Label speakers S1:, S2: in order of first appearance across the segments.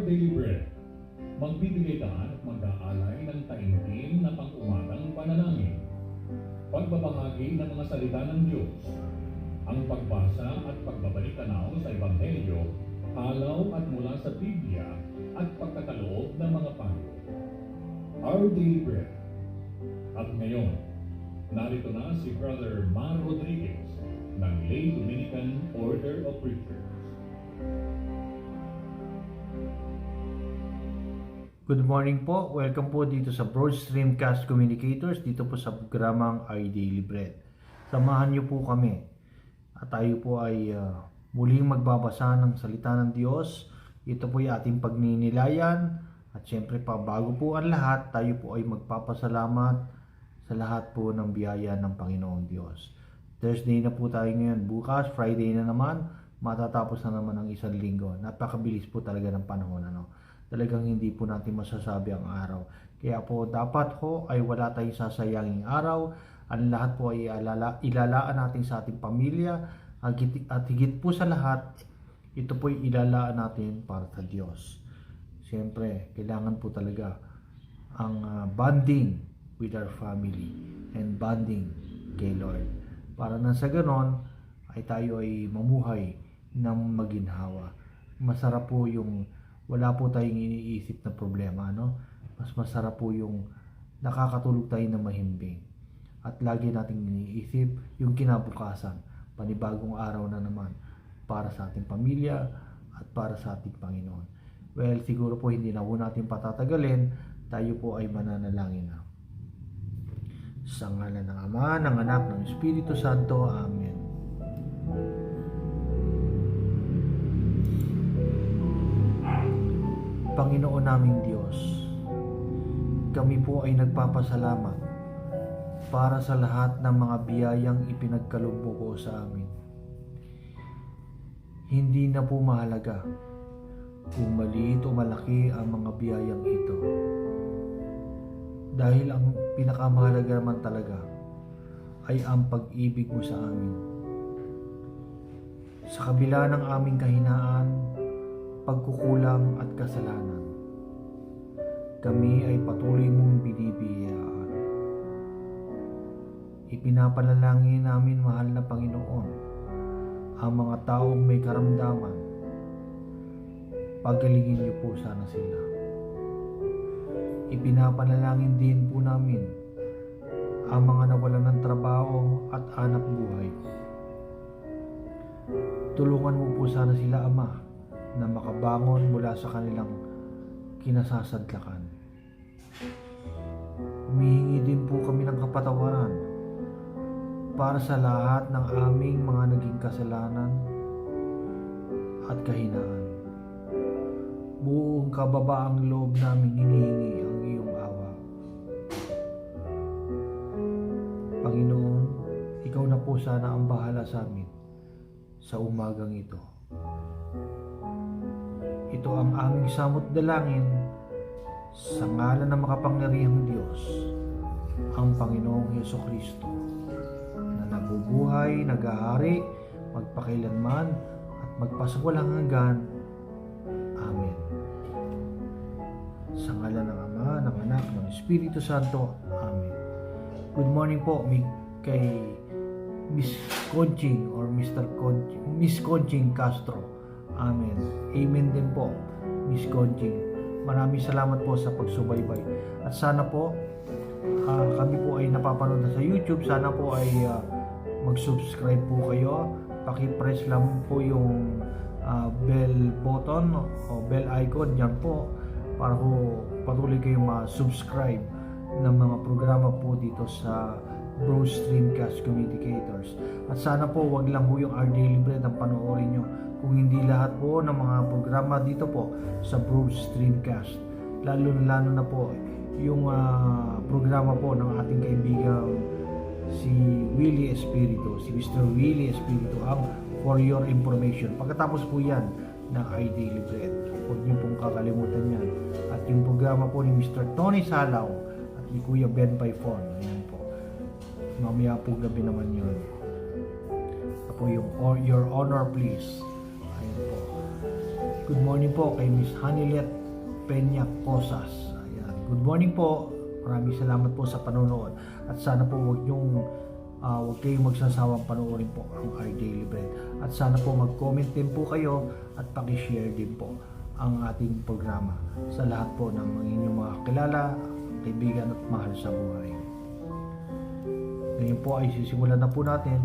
S1: Daily Bread. Magbibigay ka at mag-aalay ng taimtim na pang-umagang panalangin. Pagbabahagi ng mga salita ng Diyos. Ang pagbasa at pagbabalik-tanaw sa Ebanghelyo, halaw at mula sa Biblia at pagkakaloob ng mga payo. Our Daily Bread. At ngayon, narito na si Brother Mar Rodriguez ng Lay Dominican Order of Preachers.
S2: Good morning po. Welcome po dito sa Broad Streamcast Communicators, dito po sa programang Our Daily Bread. Samahan niyo po kami at tayo po ay muling magbabasa ng salita ng Diyos. Ito po ay ating pagninilayan at syempre pa bago po ang lahat, tayo po ay magpapasalamat sa lahat po ng biyaya ng Panginoong Diyos. Thursday na po tayo ngayon. Bukas, Friday na naman, matatapos na naman ang isang linggo. Napakabilis po talaga ng panahon, Talagang hindi po natin masasabi ang araw. Kaya po dapat ay wala tayong sasayanging araw. Ang lahat po ay ilalaan natin sa ating pamilya. At higit po sa lahat, ito po ay ilalaan natin para sa Diyos. Siyempre, kailangan po talaga ang bonding with our family and bonding kay Lord. Para na sa ganon, ay tayo ay mamuhay ng maginhawa. Masarap po yung wala po tayong iniisip na problema, Mas masarap po yung nakakatulog tayo na mahimbing. At lagi nating iniisip yung kinabukasan, panibagong araw na naman para sa ating pamilya at para sa ating Panginoon. Well, siguro po hindi na po natin patatagalin, tayo po ay mananalangin na. Sa ngalan ng Ama, ng Anak, ng Espiritu Santo. Amen. Panginoon naming Diyos, kami po ay nagpapasalamat para sa lahat ng mga biyayang ipinagkaloob mo po sa amin. Hindi na po mahalaga kung maliit o malaki ang mga biyayang ito. Dahil ang pinakamahalaga naman talaga ay ang pag-ibig mo sa amin. Sa kabila ng aming kahinaan, pagkukulang at kasalanan, kami ay patuloy mong binibiyayaan. Ipinapanalangin namin, mahal na Panginoon, ang mga taong may karamdaman. Pagalingin niyo po sana sila. Ipinapanalangin din po namin ang mga nawalan ng trabaho at hanap buhay. Tulungan mo po sana sila, Ama, na makabangon mula sa kanilang kinasasadlakan. Humihingi din po kami ng kapatawaran para sa lahat ng aming mga naging kasalanan at kahinaan. Buong kababaang loob namin hinihingi ang iyong awa. Panginoon, ikaw na po sana ang bahala sa amin sa umagang ito. Ito ang aming samot dalangin sa ngalan ng makapangyarihang Diyos, ang Panginoong Hesukristo, na nabubuhay, naghahari, magpakailanman at magpasawalang hanggan. Amen. Sa ngalan ng Ama, ng Anak, ng Espiritu Santo. Amen. Good morning po kay Miss Conching or Miss Conching Castro. Amen. Amen din po, Miss Conching. Maraming salamat po sa pagsubaybay. At sana po, kami po ay napapanood na sa YouTube. Sana po ay mag-subscribe po kayo. Paki-press lang po yung bell button o bell icon dyan po para po patuloy kayong ma-subscribe ng mga programa po dito sa Broad Streamcast Communicators. At sana po wag lang po yung Our Daily Bread ang panoorin nyo, kung hindi lahat po ng mga programa dito po sa Broad Streamcast. Lalo na po yung programa po ng ating kaibigan si Willie Espiritu, si Mr. Willie Espiritu, ang For Your Information. Pagkatapos po yan ng Our Daily Bread, huwag niyo pong kakalimutan yan. At yung programa po ni Mr. Tony Salaw at ni Kuya Ben Paifon, yan po. Mamaya po gabi naman yun. Ito po yung Your Honor Please. Ayan po. Good morning po kay Miss Hanilet Peña Cosas. Ayan. Good morning po. Maraming salamat po sa panonood. At sana po huwag kayong magsasawang panoorin po ang Our Daily Bread. At sana po mag-comment din po kayo at pakishare din po ang ating programa sa lahat po ng inyong mga kilala, kaibigan at mahal sa buhay. Ngayon po ay sisimulan na po natin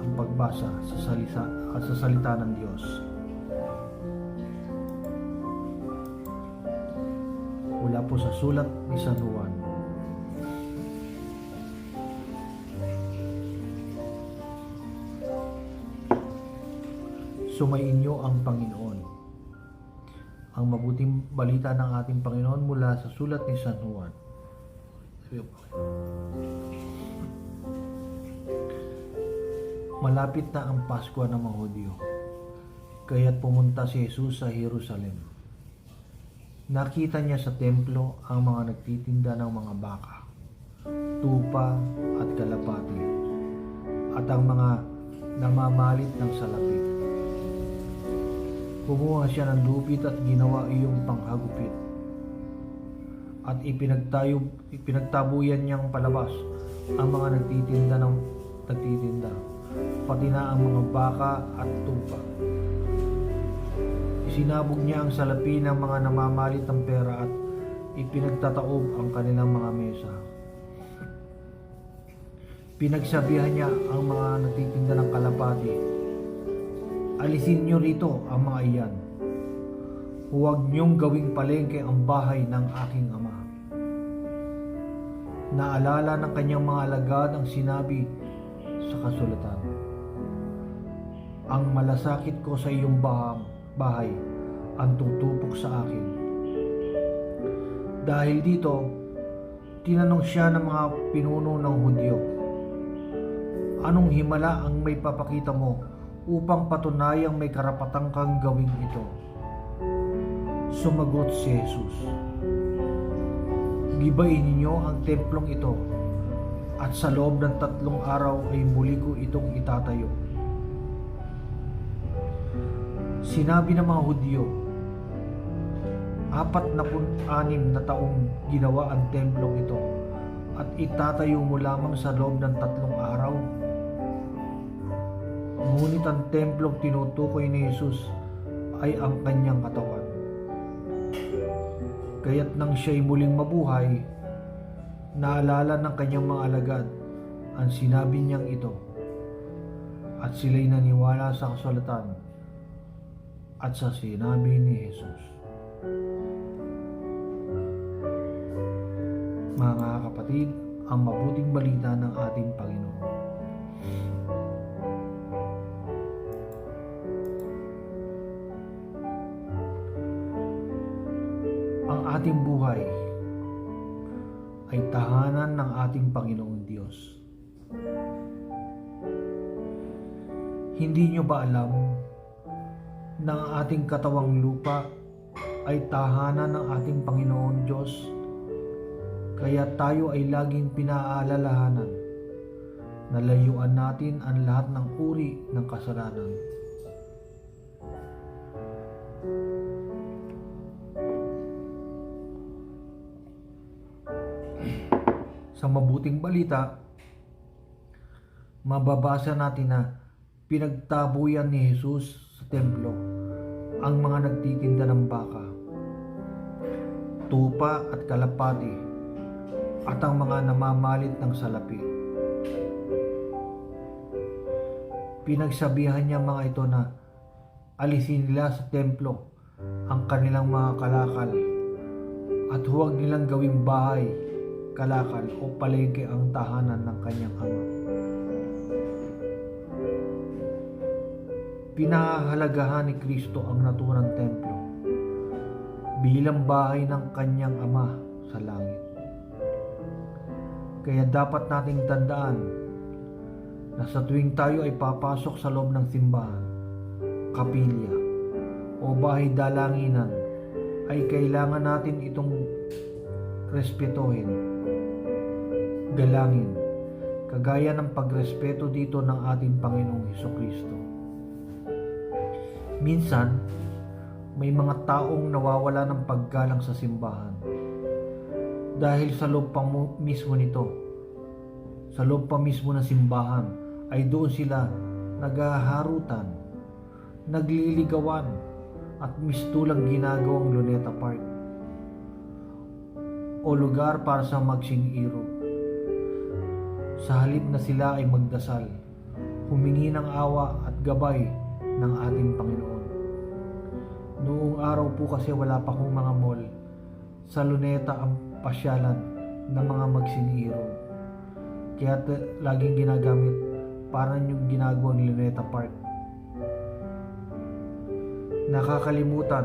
S2: ang pagbasa sa salita ng Diyos. Mula po sa sulat ni San Juan. Sumainyo ang Panginoon. Ang mabuting balita ng ating Panginoon mula sa sulat ni San Juan. Malapit na ang Pasko ng mga Hudyo, kaya't pumunta si Jesus sa Jerusalem. Nakita niya sa templo ang mga nagtitinda ng mga baka, tupa at kalapati, at ang mga namamalit ng salapi. Kumuha siya ng lupit at ginawa iyong panghagupit, at ipinagtabuyan niyang palabas ang mga nagtitinda, pati na ang mga baka at tupa. Isinabog niya ang salapi ng mga namamalit ng pera at ipinagtataob ang kanilang mga mesa. Pinagsabihan niya ang mga nagtitinda ng kalapati, alisin niyo rito ang mga iyan. Huwag niyong gawing palengke ang bahay ng aking Ama. Naalala ng kanyang mga alagad ang sinabi sa kasulatan, ang malasakit ko sa iyong bahay ang tutupok sa akin. Dahil dito, tinanong siya ng mga pinuno ng Hudyo, anong himala ang may papakita mo upang patunayang may karapatan kang gawing ito? Sumagot si Jesus, gibain ninyo ang templong ito, at sa loob ng 3 araw ay muli ko itong itatayo. Sinabi ng mga Hudyo, 46 na taong ginawa ang templong ito, at itatayo mo lamang sa loob ng 3 araw? Ngunit ang templong tinutukoy ni Jesus ay ang kanyang katawan. Kaya't nang siya'y muling mabuhay, naalala ng kanyang mga alagad ang sinabi niyang ito, at sila'y naniwala sa kasulatan at sa sinabi ni Jesus. Mga kapatid, ang mabuting balita ng ating Panginoon. Ang ating buhay ay tahanan ng ating Panginoong Diyos. Hindi nyo ba alam na ang ating katawang lupa ay tahanan ng ating Panginoon Diyos? Kaya tayo ay laging pinaalalahanan na layuan natin ang lahat ng uri ng kasalanan. Sa mabuting balita, mababasa natin na pinagtabuyan ni Jesus sa templo ang mga nagtitinda ng baka, tupa at kalapati, at ang mga namamalit ng salapi. Pinagsabihan niya mga ito na alisin nila sa templo ang kanilang mga kalakal at huwag nilang gawing bahay, kalakal o palengke ang tahanan ng kanyang Ama. Pinahahalagahan ni Kristo ang naturang templo bilang bahay ng kanyang Ama sa langit. Kaya dapat nating tandaan na sa tuwing tayo ay papasok sa loob ng simbahan, kapilya o bahay dalanginan, ay kailangan natin itong respetohin, galangin, kagaya ng pagrespeto dito ng ating Panginoong Hesukristo. Minsan, may mga taong nawawala ng paggalang sa simbahan. Dahil sa loob pa mismo nito, sa loob pa mismo ng simbahan, ay doon sila naghaharutan, nagliligawan, at mistulang ginagawang Luneta Park o lugar para sa magsing-iro. Sa halip na sila ay magdasal, humingi ng awa at gabay ng ating Panginoon. Noong araw po kasi wala pa akong mga mall, sa Luneta ang pasyalan ng mga magsing-iro. Kaya laging ginagamit parang yung ginagawang Luneta Park. Nakakalimutan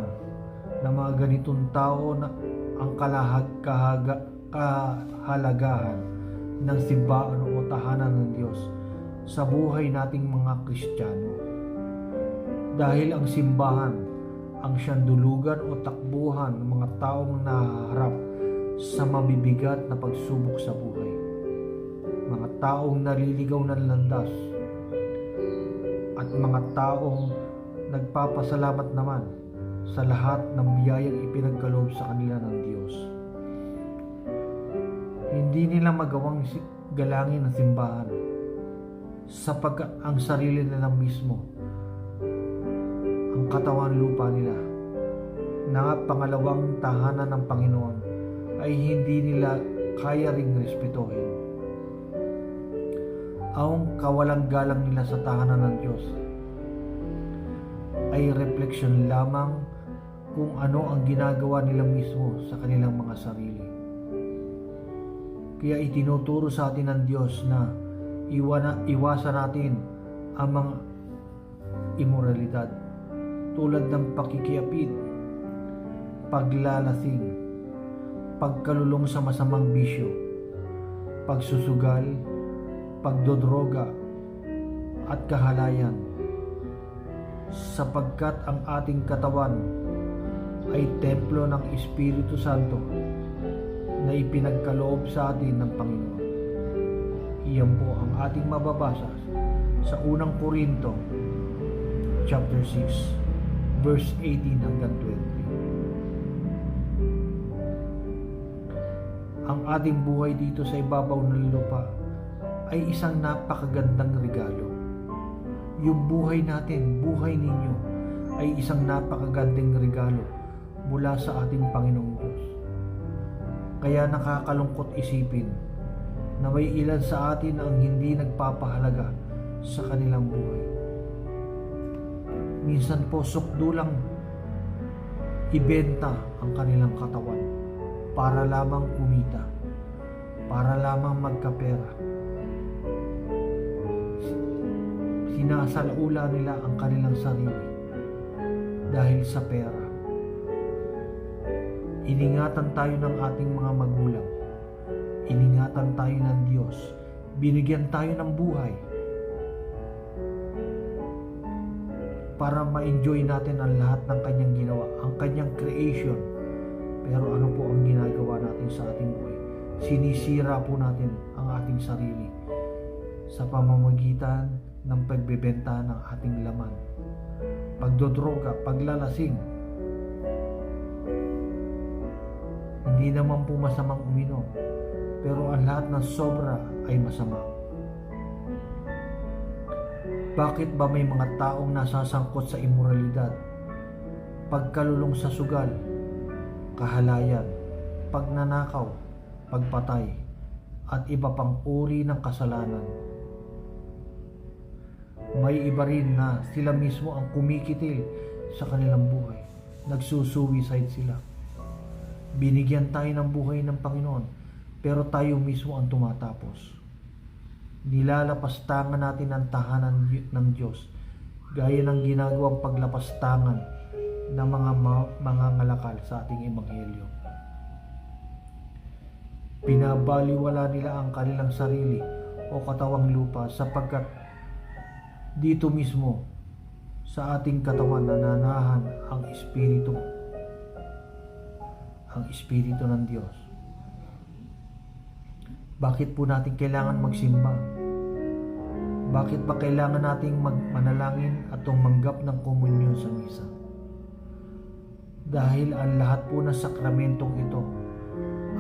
S2: na mga ganitong tao na ang kahalagahan ng simbahan o tahanan ng Diyos sa buhay nating mga Kristiyano. Dahil ang simbahan ang siyang dulugan o takbuhan ng mga taong nahaharap sa mabibigat na pagsubok sa buhay. Mga taong naliligaw ng landas at mga taong nagpapasalamat naman sa lahat ng biyayang ipinagkaloob sa kanila ng Diyos. Hindi nila magawang galangin ang simbahan sapagkat ang sarili nila mismo, ang katawan lupa nila, na pangalawang tahanan ng Panginoon, ay hindi nila kaya ring respetuhin. Ang kawalang galang nila sa tahanan ng Diyos ay refleksyon lamang kung ano ang ginagawa nila mismo sa kanilang mga sarili. Kaya itinuturo sa atin ng Diyos na iwasan natin ang mga imoralidad tulad ng pakikiapid, paglalasing, pagkalulong sa masamang bisyo, pagsusugal, pagdodroga, at kahalayan, sapagkat ang ating katawan ay templo ng Espiritu Santo na ipinagkaloob sa atin ng Panginoon. Iyan po ang ating mababasa sa unang Korinto chapter 6 verse 18 hanggang 20. Ang ating buhay dito sa ibabaw ng lupa ay isang napakagandang regalo. Yung buhay natin, buhay ninyo, ay isang napakagandang regalo mula sa ating Panginoong Diyos. Kaya nakakalungkot isipin na may ilan sa atin ang hindi nagpapahalaga sa kanilang buhay. Minsan po sukdulang ibenta ang kanilang katawan para lamang kumita, para lamang magkapera. Sinasalaula nila ang kanilang sarili dahil sa pera. Iningatan tayo ng ating mga magulang. Iningatan tayo ng Diyos. Binigyan tayo ng buhay para ma-enjoy natin ang lahat ng kanyang ginawa, ang kanyang creation. Pero ano po ang ginagawa natin sa ating buhay? Sinisira po natin ang ating sarili sa pamamagitan ng pagbebenta ng ating laman, pagdodroga, paglalasing. Hindi naman po masamang uminom, pero ang lahat ng sobra ay masama. Bakit ba may mga taong nasasangkot sa imoralidad, pagkalulong sa sugal, kahalayan, pagnanakaw, pagpatay, at iba pang uri ng kasalanan? May iba rin na sila mismo ang kumikitil sa kanilang buhay. Nagsusuicide sila. Binigyan tayo ng buhay ng Panginoon, pero tayo mismo ang tumatapos. Nilalapastangan natin ang tahanan ng Diyos, gaya ng ginagawang paglapastangan ng mga ngalakal sa ating Ebanghelyo. Pinabaliwala nila ang kanilang sarili o katawang lupa sapagkat dito mismo sa ating katawan nananahan ang Espiritu ng Diyos. Bakit po natin kailangan magsimba? Bakit pa kailangan nating manalangin at tumanggap ng komunyon sa misa? dahil ang lahat po ng sakramentong ito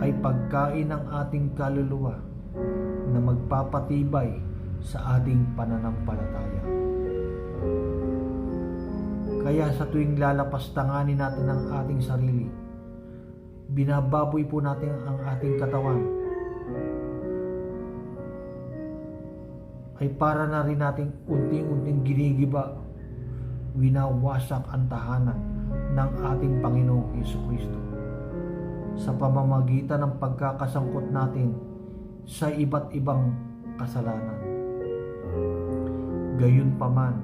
S2: ay pagkain ng ating kaluluwa na magpapatibay sa ating pananampalataya. Kaya sa tuwing lalapastanganin natin ang ating sarili, binababoy po natin ang ating katawan, ay para na rin nating unting-unting ginigiba, winawasak ang tahanan ng ating Panginoong Hesukristo sa pamamagitan ng pagkakasangkot natin sa iba't ibang kasalanan. Gayunpaman,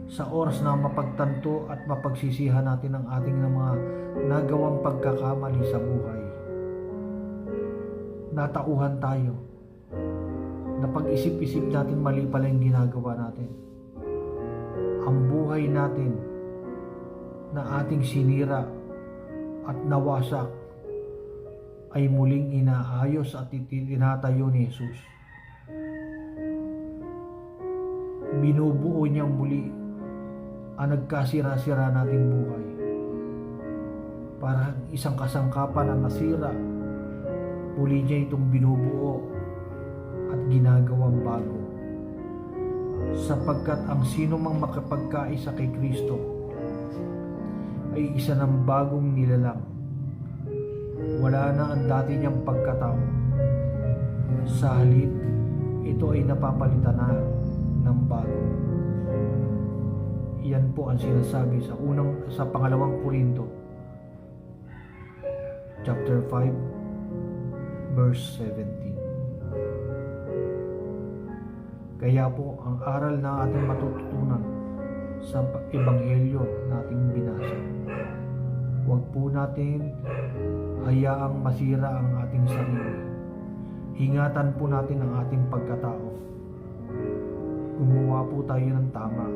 S2: sa oras na mapagtanto at mapagsisihan natin ang ating mga nagawang pagkakamali sa buhay, natauhan tayo na pag-isip-isip natin mali pala yung ginagawa natin. Ang buhay natin na ating sinira at nawasak ay muling inaayos at itinatayo ni Jesus. Binubuo niyang muli ang nagkasira-sira nating buhay. Parang isang kasangkapan na nasira, muli niya itong binubuo at ginagawang bago. Sapagkat ang sino mang makapagkaisa kay Kristo ay isa ng bagong nilalang. Wala na ang dati niyang pagkatao. Sa halip, ito ay napapalitan na ng bago. Iyan po ang sinasabi sa pangalawang Korinto chapter 5 verse 17. Kaya po ang aral na ating matututunan sa ebanghelyo na ating binasa, huwag po natin hayaang masira ang ating sarili. Ingatan po natin ang ating pagkatao. Gumawa po tayo ng tama.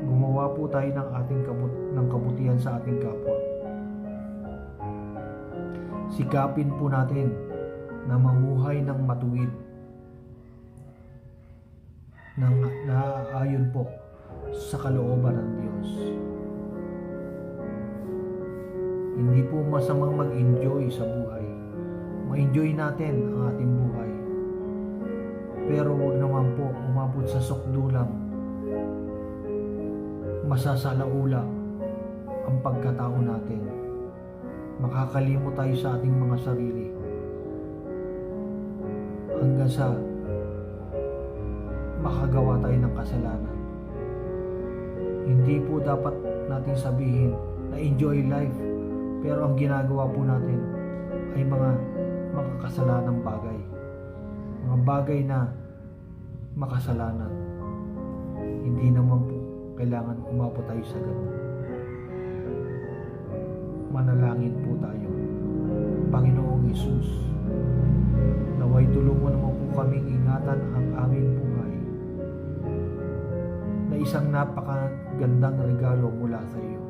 S2: Gumawa po tayo ng kabutihan sa ating kapwa. Sikapin po natin na mamuhay ng matuwid, na naaayon po sa kalooban ng Diyos. Hindi po masamang mag-enjoy sa buhay. Ma-enjoy natin ang ating buhay. Pero huwag naman po umabot sa sukdulang masasalaula ang pagkatao natin. Makakalimot tayo sa ating mga sarili hanggang sa makagawa tayo ng kasalanan. Hindi po dapat natin sabihin na enjoy life, pero ang ginagawa po natin ay mga makakasalanang bagay. Mga bagay na makasalanan. Hindi naman po kailangan umabot tayo sa ganun. Manalangin po tayo. Panginoong Hesus, naway tulungan mo po kaming ingatan ang aming buhay na isang napakagandang regalo mula sa iyo.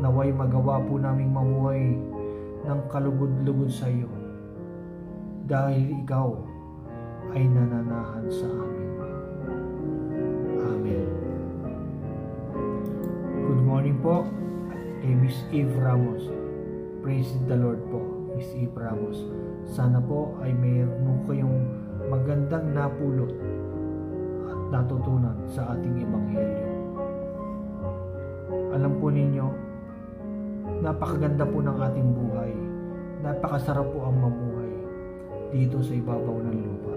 S2: Naway magawa po naming mamuhay ng kalugod-lugod sa iyo dahil ikaw ay nananahan sa amin. Amen. Good morning po kay Miss Eve Ramos. Praise the Lord po, Miss Eve Ramos. Sana po ay mayroon kayong magandang napulot at natutunan sa ating ebanghelyo. Alam po ninyo, napakaganda po ng ating buhay. Napakasarap po ang mamuhay dito sa ibabaw ng lupa.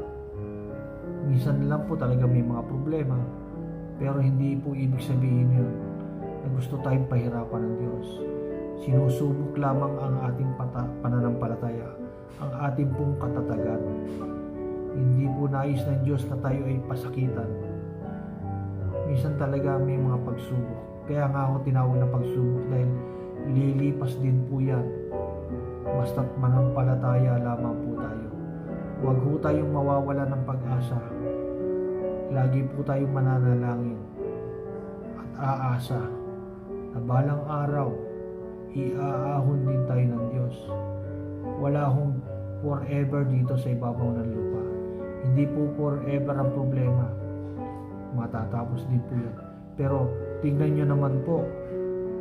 S2: Minsan lang po talaga may mga problema, pero hindi po ibig sabihin yun na gusto tayong pahirapan ng Diyos. Sinusubok lamang ang ating pananampalataya, ang ating pong katatagan. Hindi po nais ng Diyos na tayo ay pasakitan. Minsan talaga may mga pagsubok. Kaya nga ako tinawag na pagsubok dahil lilipas din po yan. Basta't manampalataya lamang po tayo. Huwag po tayong mawawala ng pag-asa. Lagi po tayong mananalangin at aasa na balang araw iaahon din tayo ng Diyos. Wala hong forever dito sa ibabaw ng lupa. Hindi po forever ang problema. Matatapos din po yan. Pero Tingnan nyo naman po,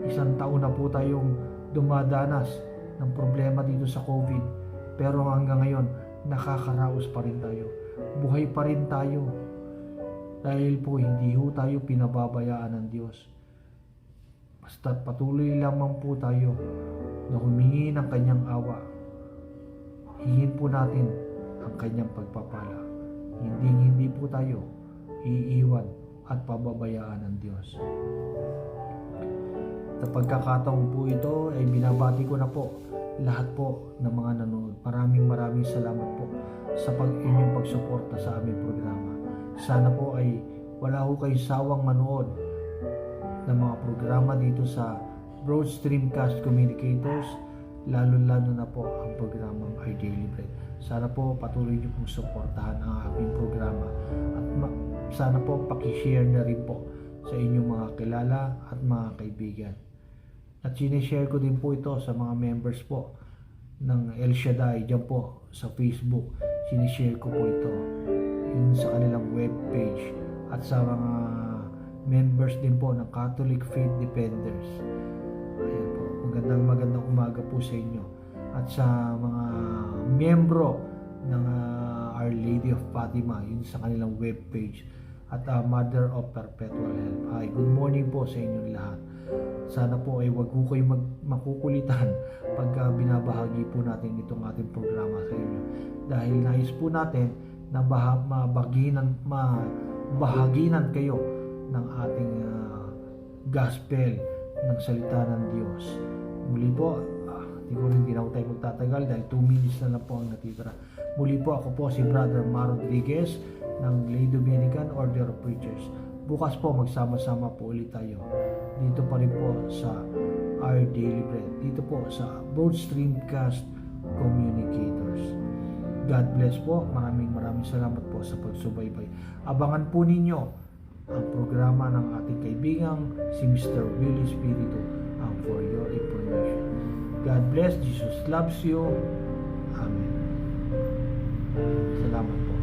S2: 1 taon na po tayong dumadanas ng problema dito sa COVID. Pero hanggang ngayon, nakakaraos pa rin tayo. Buhay pa rin tayo. Dahil po hindi ho tayo pinababayaan ng Diyos. Basta't patuloy lamang po tayo na humingi ng kanyang awa. Hingin po natin ang kanyang pagpapala. Hindi po tayo iiwan at pababayaan ng Diyos. Sa pagkakataon po ito ay binabati ko na po lahat po ng mga nanonood. Maraming salamat po sa inyong pagsuporta sa aming programa. Sana po ay wala ho kayong sawang manood ng mga programa dito sa Broad Streamcast Communicators, lalo-lalo na po ang programang Our Daily Bread. Sana po patuloy niyo pong suportahan ang aming programa at sana po pakishare na rin po sa inyong mga kilala at mga kaibigan. At sinishare ko din po ito sa mga members po ng El Shaddai dyan po sa Facebook. Sinishare ko po ito yun sa kanilang webpage at sa mga members din po ng Catholic Faith Defenders. Ayan po, magandang umaga po sa inyo. At sa mga miyembro ng Our Lady of Fatima, yun sa kanilang webpage, at Mother of Perpetual Help. Hi, good morning po sa inyong lahat. Sana po ay wag ko kayo makukulitan pag binabahagi po natin itong ating programa sa inyo. Dahil nais po natin na mabahaginan kayo ng ating gospel ng salita ng Diyos. Muli po, hindi na tayo magtatagal dahil 2 minutes na lang po ang natitira. Muli po, ako po si Brother Mar Rodriguez ng Lay Dominican Order of Preachers. Bukas po magsama-sama po ulit tayo dito pa rin po sa Our Daily Bread, dito po sa Broad Streamcast Communicators. God bless po. Maraming salamat po sa pagsubaybay. Abangan po ninyo ang programa ng ating kaibigang si Mr. Willie Espiritu, for your information. God bless. Jesus loves you. Amen. Salamat po.